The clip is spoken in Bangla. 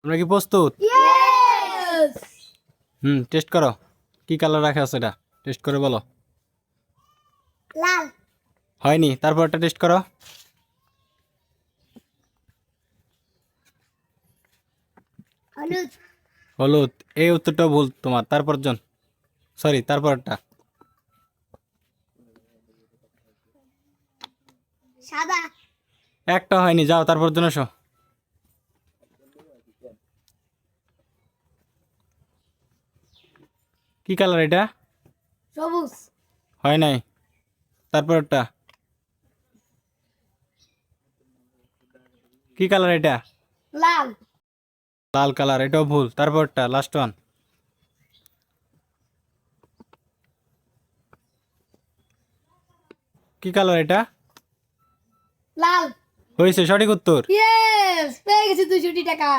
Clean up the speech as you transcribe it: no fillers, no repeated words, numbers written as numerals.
তোমরা কি প্রস্তুত? ইয়েস। টেস্ট করো। কি কালার রাখা আছে এটা? টেস্ট করে বলো। লাল। হয়নি, তারপরটা টেস্ট করো। হলুদ। হলুদ। এই উত্তরটা ভুল তোমার। তারপর জন, সরি, তারপরটা। সাদা। একটা হয়নি, যাও তারপর জন এসো। কি কালার এটা? সবুজ। হয় নাই, তারপরটা। কি কালার এটা? লাল। লাল কালার, এটাও ভুল। তারপরটা, লাস্ট ওয়ান। কি কালার এটা? লাল। হয়েছে, সঠিক উত্তর। ইয়েস, পেয়ে গেছি 200 টাকা।